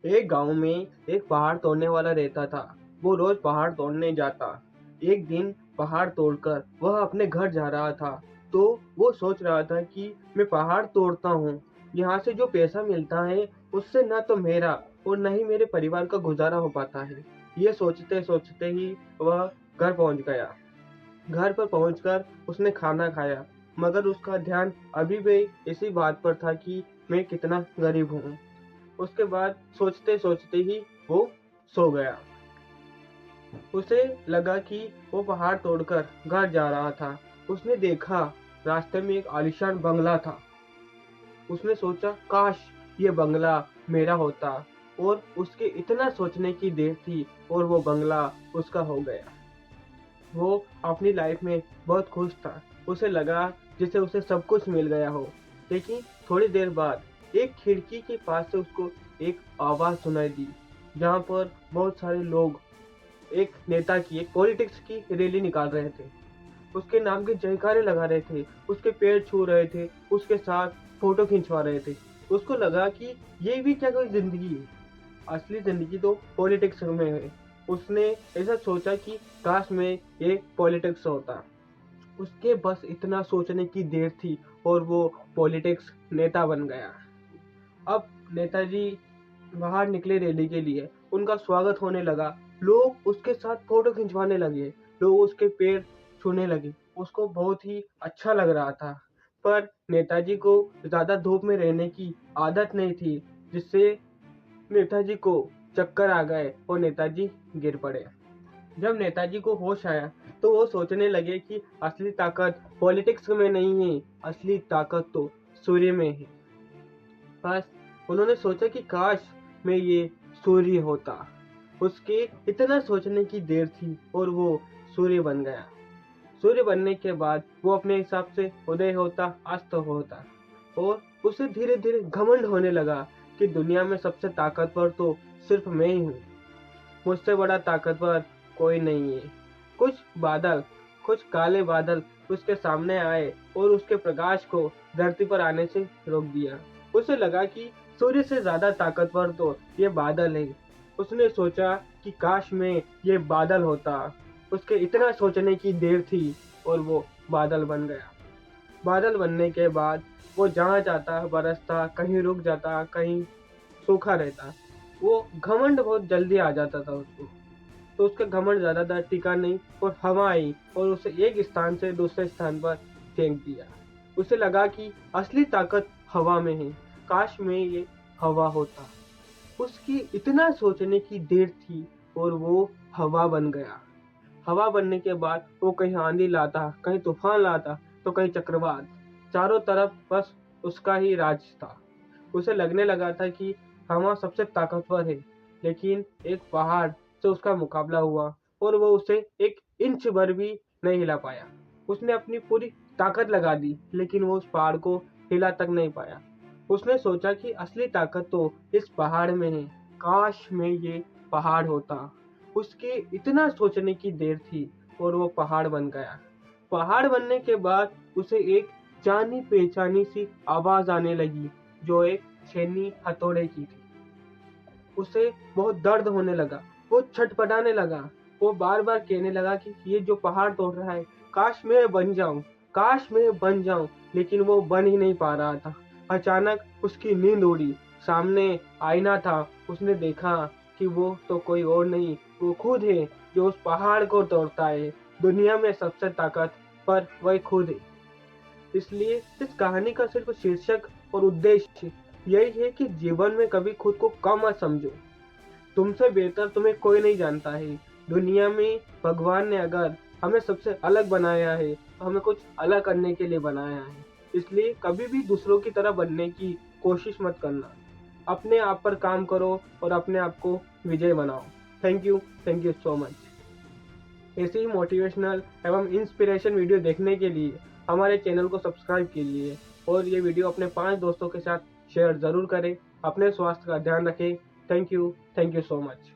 एक गांव में एक पहाड़ तोड़ने वाला रहता था। वो रोज पहाड़ तोड़ने जाता। एक दिन पहाड़ तोड़कर वह अपने घर जा रहा था। तो वो सोच रहा था कि मैं पहाड़ तोड़ता हूँ, यहाँ से जो पैसा मिलता है उससे न तो मेरा और न ही मेरे परिवार का गुजारा हो पाता है। ये सोचते सोचते ही वह घर पहुंच गया। घर पर पहुंचकर उसने खाना खाया, मगर उसका ध्यान अभी भी इसी बात पर था कि मैं कितना गरीब हूँ। उसके बाद सोचते सोचते ही वो सो गया। उसे लगा कि वो पहाड़ तोड़कर घर जा रहा था। उसने देखा रास्ते में एक आलीशान बंगला था। उसने सोचा काश ये बंगला मेरा होता, और उसके इतना सोचने की देर थी और वो बंगला उसका हो गया। वो अपनी लाइफ में बहुत खुश था। उसे लगा जैसे उसे सब कुछ मिल गया हो। लेकिन थोड़ी देर बाद एक खिड़की के पास से उसको एक आवाज सुनाई दी, जहाँ पर बहुत सारे लोग एक नेता की, एक पॉलिटिक्स की रैली निकाल रहे थे। उसके नाम के जयकारे लगा रहे थे, उसके पैर छू रहे थे, उसके साथ फोटो खिंचवा रहे थे। उसको लगा कि ये भी क्या कोई जिंदगी है, असली जिंदगी तो पॉलिटिक्स में है। उसने ऐसा सोचा कि काश में ये पॉलिटिक्स होता। उसके बस इतना सोचने की देर थी और वो पॉलिटिक्स नेता बन गया। अब नेताजी बाहर निकले रैली के लिए, उनका स्वागत होने लगा। लोग उसके साथ फोटो खिंचवाने लगे, लोग उसके पैर छूने लगे। उसको बहुत ही अच्छा लग रहा था। पर नेताजी को ज्यादा धूप में रहने की आदत नहीं थी, जिससे नेताजी को चक्कर आ गए और नेताजी गिर पड़े। जब नेताजी को होश आया तो वो सोचने लगे कि असली ताकत पॉलिटिक्स में नहीं है, असली ताकत तो सूर्य में है। बस उन्होंने सोचा कि काश मैं ये सूर्य होता। उसके इतना सोचने की देर थी और वो सूर्य बन गया। सूर्य बनने के बाद वो अपने हिसाब से उदय होता, अस्त होता, और उसे धीरे धीरे घमंड होने लगा कि दुनिया में सबसे ताकतवर तो सिर्फ मैं ही हूँ। मुझसे बड़ा ताकतवर कोई नहीं है। कुछ बादल, कुछ काले बादल उसके सामने आए और उसके प्रकाश को धरती पर आने से रोक दिया। उसे लगा कि सूर्य से ज्यादा ताकतवर तो ये बादल है। उसने सोचा कि काश में ये बादल होता। उसके इतना सोचने की देर थी और वो बादल बन गया। बादल बनने के बाद वो जहाँ जाता बरसता, कहीं रुक जाता, कहीं सूखा रहता। वो घमंड बहुत जल्दी आ जाता था उसको। तो उसका घमंड ज्यादातर टिका नहीं और हवा आई और उसे एक स्थान से दूसरे स्थान पर फेंक दिया। उसे लगा कि असली ताकत हवा में है, काश में ये हवा होता। उसकी इतना सोचने की देर थी और वो हवा बन गया। हवा बनने के बाद वो कहीं आंधी लाता, कहीं तूफान लाता, तो कहीं चक्रवात। चारों तरफ बस उसका ही राज था। उसे लगने लगा था कि हवा सबसे ताकतवर है। लेकिन एक पहाड़ से उसका मुकाबला हुआ और वो उसे एक इंच भर भी नहीं हिला पाया। उसने अपनी पूरी ताकत लगा दी, लेकिन वो उस पहाड़ को हिला तक नहीं पाया। उसने सोचा कि असली ताकत तो इस पहाड़ में है, काश में ये पहाड़ होता। उसके इतना सोचने की देर थी और वो पहाड़ बन गया। पहाड़ बनने के बाद उसे एक जानी पहचानी सी आवाज आने लगी, जो एक छेनी हथौड़े की थी। उसे बहुत दर्द होने लगा। वो छटपटाने लगा। वो बार बार कहने लगा कि ये जो पहाड़ तोड़ रहा है, काश मैं बन जाऊं, काश मैं बन जाऊं। लेकिन वो बन ही नहीं पा रहा था। अचानक उसकी नींद उड़ी। सामने आईना था। उसने देखा कि वो तो कोई और नहीं, वो खुद है जो उस पहाड़ को तोड़ता है। दुनिया में सबसे ताकत पर वही खुद है। इसलिए इस कहानी का सिर्फ शीर्षक और उद्देश्य यही है कि जीवन में कभी खुद को कम मत समझो। तुमसे बेहतर तुम्हें कोई नहीं जानता है। दुनिया में भगवान ने अगर हमें सबसे अलग बनाया है तो हमें कुछ अलग करने के लिए बनाया है। इसलिए कभी भी दूसरों की तरह बनने की कोशिश मत करना। अपने आप पर काम करो और अपने आप को विजय बनाओ। Thank you so much. ऐसे ही मोटिवेशनल एवं इंस्पिरेशन वीडियो देखने के लिए हमारे चैनल को सब्सक्राइब कीजिए और ये वीडियो अपने 5 दोस्तों के साथ शेयर ज़रूर करें। अपने स्वास्थ्य का ध्यान रखें। Thank you so much.